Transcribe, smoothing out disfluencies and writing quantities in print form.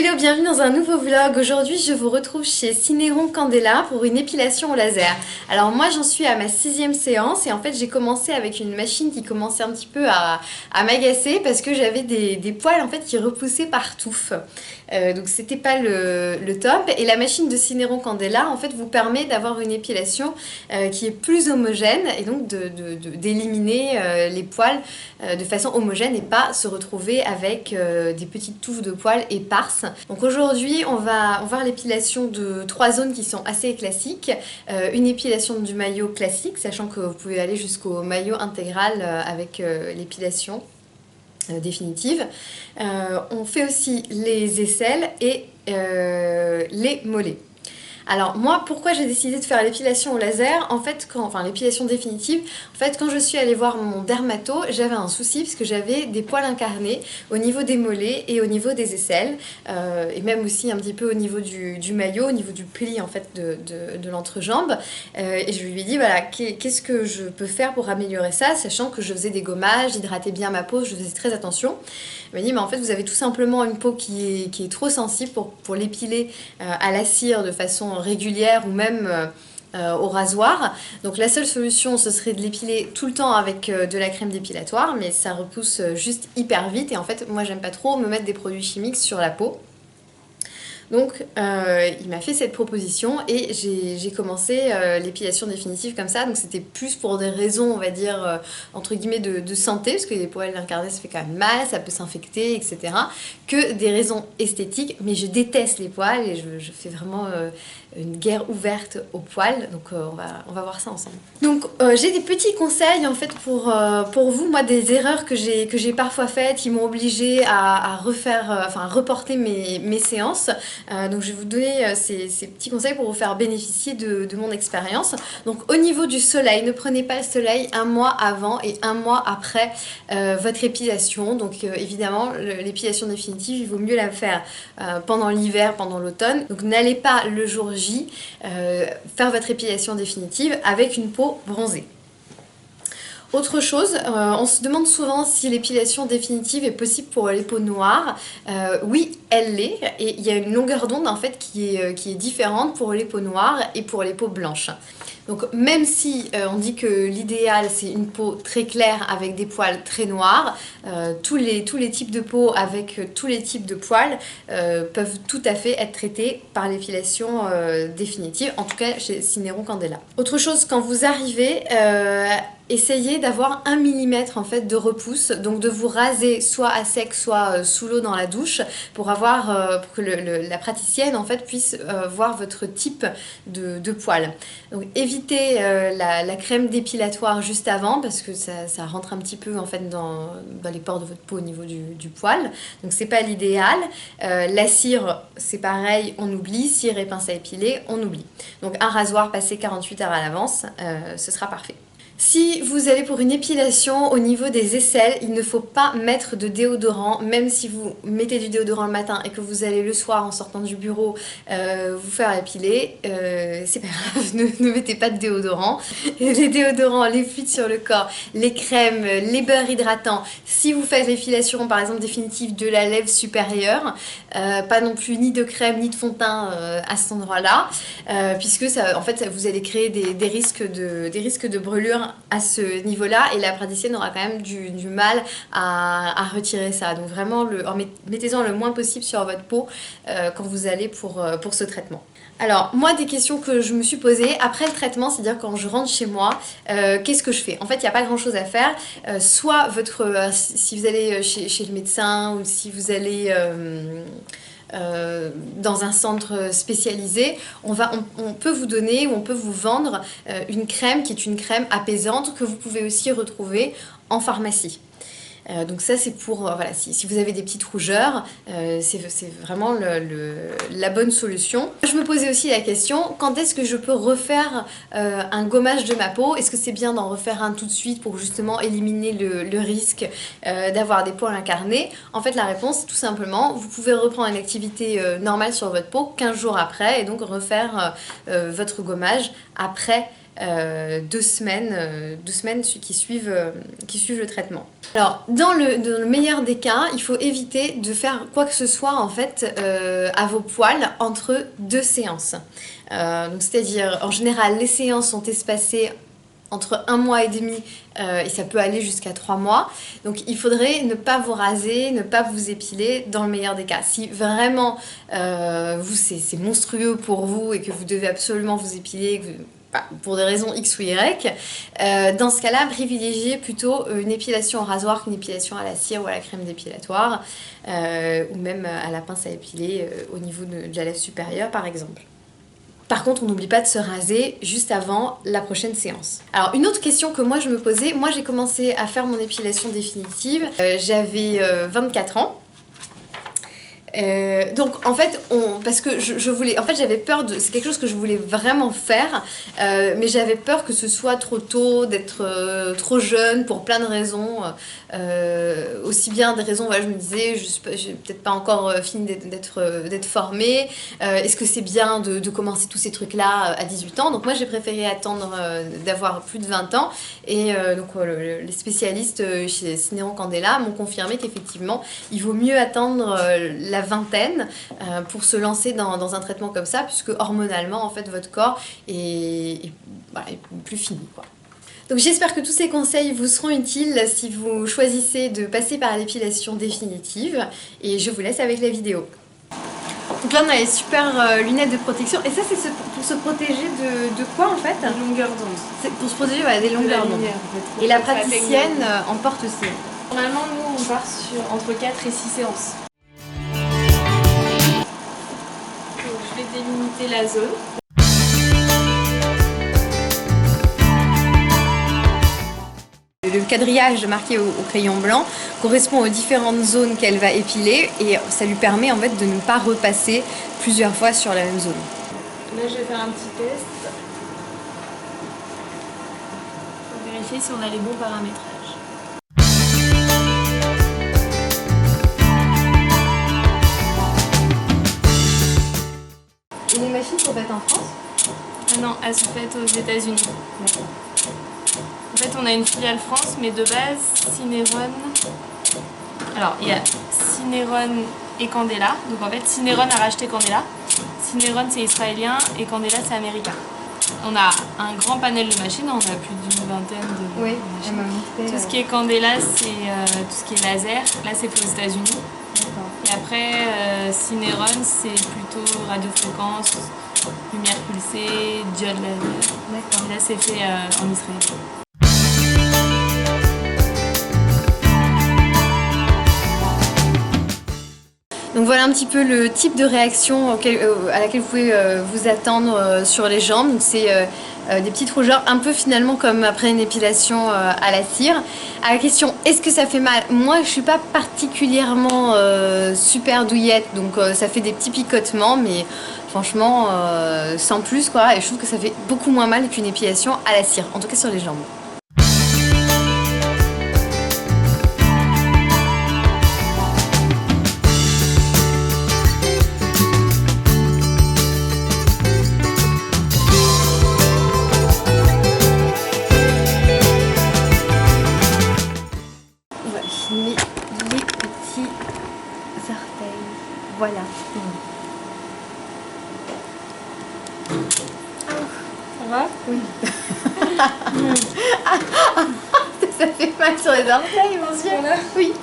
Hello, bienvenue dans un nouveau vlog. Aujourd'hui je vous retrouve chez Cineron Candela pour une épilation au laser. Alors moi j'en suis à ma 6e séance et en fait j'ai commencé avec une machine qui commençait un petit peu à m'agacer parce que j'avais des poils en fait qui repoussaient partout. Donc c'était pas le top, et la machine de Cineron Candela en fait vous permet d'avoir une épilation qui est plus homogène et donc d'éliminer les poils de façon homogène et pas se retrouver avec des petites touffes de poils éparses. Donc aujourd'hui on va voir l'épilation de 3 zones qui sont assez classiques. Une épilation du maillot classique, sachant que vous pouvez aller jusqu'au maillot intégral avec l'épilation définitive. On fait aussi les aisselles et les mollets. Alors moi, pourquoi j'ai décidé de faire l'épilation au laser? En fait, l'épilation définitive, en fait, quand je suis allée voir mon dermato, j'avais un souci parce que j'avais des poils incarnés au niveau des mollets et au niveau des aisselles, et même aussi un petit peu au niveau du maillot, au niveau du pli en fait de l'entrejambe. Et je lui ai dit voilà, qu'est-ce que je peux faire pour améliorer ça, sachant que je faisais des gommages, j'hydratais bien ma peau, je faisais très attention. Il m'a dit mais en fait vous avez tout simplement une peau qui est trop sensible pour l'épiler à la cire de façon régulière ou même au rasoir. Donc la seule solution ce serait de l'épiler tout le temps avec de la crème dépilatoire, mais ça repousse juste hyper vite et en fait moi j'aime pas trop me mettre des produits chimiques sur la peau. Donc il m'a fait cette proposition et j'ai commencé l'épilation définitive comme ça. Donc c'était plus pour des raisons, on va dire, entre guillemets de santé, parce que les poils incarnés ça fait quand même mal, ça peut s'infecter, etc. Que des raisons esthétiques. Mais je déteste les poils et je fais vraiment une guerre ouverte aux poils. Donc on va voir ça ensemble. Donc j'ai des petits conseils en fait pour vous, moi des erreurs que j'ai parfois faites qui m'ont obligée à refaire, à reporter mes séances. Donc je vais vous donner ces petits conseils pour vous faire bénéficier de mon expérience. Donc au niveau du soleil, ne prenez pas le soleil un mois avant et un mois après votre épilation. Donc évidemment l'épilation définitive il vaut mieux la faire pendant l'hiver, pendant l'automne. Donc n'allez pas le jour J faire votre épilation définitive avec une peau bronzée. Autre chose, on se demande souvent si l'épilation définitive est possible pour les peaux noires. Oui, elle l'est, et il y a une longueur d'onde en fait qui est différente pour les peaux noires et pour les peaux blanches. Donc même si on dit que l'idéal c'est une peau très claire avec des poils très noirs, tous les types de peau avec tous les types de poils peuvent tout à fait être traités par l'épilation définitive, en tout cas chez Cineron Candela. Autre chose, quand vous arrivez, essayez d'avoir 1 mm en fait de repousse, donc de vous raser soit à sec soit sous l'eau dans la douche pour que la praticienne en fait puisse voir votre type de poils. Donc évitez la crème dépilatoire juste avant parce que ça rentre un petit peu en fait dans les pores de votre peau au niveau du poil, donc c'est pas l'idéal. La cire c'est pareil, on oublie, cire et pince à épiler on oublie. Donc un rasoir passé 48 heures à l'avance, ce sera parfait. Si vous allez pour une épilation au niveau des aisselles, il ne faut pas mettre de déodorant, même si vous mettez du déodorant le matin et que vous allez le soir en sortant du bureau vous faire épiler, c'est pas grave, ne mettez pas de déodorant. Les déodorants, les fluides sur le corps, les crèmes, les beurres hydratants, si vous faites l'épilation par exemple définitive de la lèvre supérieure, pas non plus ni de crème ni de fond de teint à cet endroit-là, puisque ça, en fait vous allez créer des risques de brûlure à ce niveau-là et la praticienne aura quand même du mal à retirer ça. Donc vraiment, mettez-en le moins possible sur votre peau quand vous allez pour ce traitement. Alors moi des questions que je me suis posées après le traitement, c'est-à-dire quand je rentre chez moi, qu'est-ce que je fais? En fait il n'y a pas grand chose à faire, soit si vous allez chez le médecin ou si vous allez dans un centre spécialisé, on peut vous donner ou on peut vous vendre une crème qui est une crème apaisante que vous pouvez aussi retrouver en pharmacie. Donc ça c'est pour, voilà, si vous avez des petites rougeurs, c'est vraiment la bonne solution. Je me posais aussi la question, quand est-ce que je peux refaire un gommage de ma peau? Est-ce que c'est bien d'en refaire un tout de suite pour justement éliminer le risque d'avoir des poils incarnés? En fait la réponse tout simplement, vous pouvez reprendre une activité normale sur votre peau 15 jours après et donc refaire votre gommage après 2 semaines qui suivent le traitement. Alors, dans le meilleur des cas, il faut éviter de faire quoi que ce soit en fait à vos poils entre 2 séances. Donc, c'est-à-dire, en général, les séances sont espacées entre 1 mois et demi et ça peut aller jusqu'à 3 mois. Donc il faudrait ne pas vous raser, ne pas vous épiler dans le meilleur des cas. Si vraiment c'est monstrueux pour vous et que vous devez absolument vous épiler, pour des raisons X ou Y, dans ce cas-là, privilégiez plutôt une épilation au rasoir qu'une épilation à la cire ou à la crème dépilatoire ou même à la pince à épiler au niveau de la lèvre supérieure par exemple. Par contre, on n'oublie pas de se raser juste avant la prochaine séance. Alors, une autre question que moi je me posais, moi j'ai commencé à faire mon épilation définitive, j'avais 24 ans. Donc en fait, parce que je voulais, en fait j'avais peur de, c'est quelque chose que je voulais vraiment faire, mais j'avais peur que ce soit trop tôt, d'être trop jeune pour plein de raisons, aussi bien des raisons, voilà, je me disais, j'ai peut-être pas encore fini d'être formée, est-ce que c'est bien de commencer tous ces trucs-là à 18 ans, donc moi j'ai préféré attendre d'avoir plus de 20 ans, et donc les spécialistes chez Cinéron Candela m'ont confirmé qu'effectivement il vaut mieux attendre la vingtaine pour se lancer dans un traitement comme ça, puisque hormonalement en fait votre corps est plus fini quoi. Donc j'espère que tous ces conseils vous seront utiles si vous choisissez de passer par l'épilation définitive, et je vous laisse avec la vidéo. Donc là on a les super lunettes de protection, et ça c'est pour se protéger de quoi en fait? Des longueurs d'onde. C'est pour se protéger des longueurs d'onde. En fait, et la praticienne en porte aussi. Normalement nous on part sur entre 4 et 6 séances. Je vais délimiter la zone. Le quadrillage marqué au crayon blanc correspond aux différentes zones qu'elle va épiler, et ça lui permet en fait de ne pas repasser plusieurs fois sur la même zone. Là je vais faire un petit test pour vérifier si on a les bons paramétrages. Et les machines sont faites en France? Ah non, elles sont faites aux États-Unis. En fait, on a une filiale France, mais de base, Cinéron. Alors, il y a Cinéron et Candela. Donc en fait, Cinéron a racheté Candela. Cinéron, c'est israélien et Candela, c'est américain. On a un grand panel de machines, on a plus d'une vingtaine de machines. Tout ce qui est Candela, c'est tout ce qui est laser. Là, c'est fait aux États-Unis. Et après, Cinéron, c'est plutôt radiofréquence, lumière pulsée, diode laser. Et là, c'est fait en Israël. Donc voilà un petit peu le type de réaction à laquelle vous pouvez vous attendre sur les jambes. C'est des petites rougeurs, un peu finalement comme après une épilation à la cire. À la question est-ce que ça fait mal, moi je suis pas particulièrement super douillette, donc ça fait des petits picotements, mais franchement sans plus quoi, et je trouve que ça fait beaucoup moins mal qu'une épilation à la cire, en tout cas sur les jambes. Les petits orteils, voilà. Ça va? Oui. Ça fait mal sur les orteils, mon Dieu. Voilà. Oui.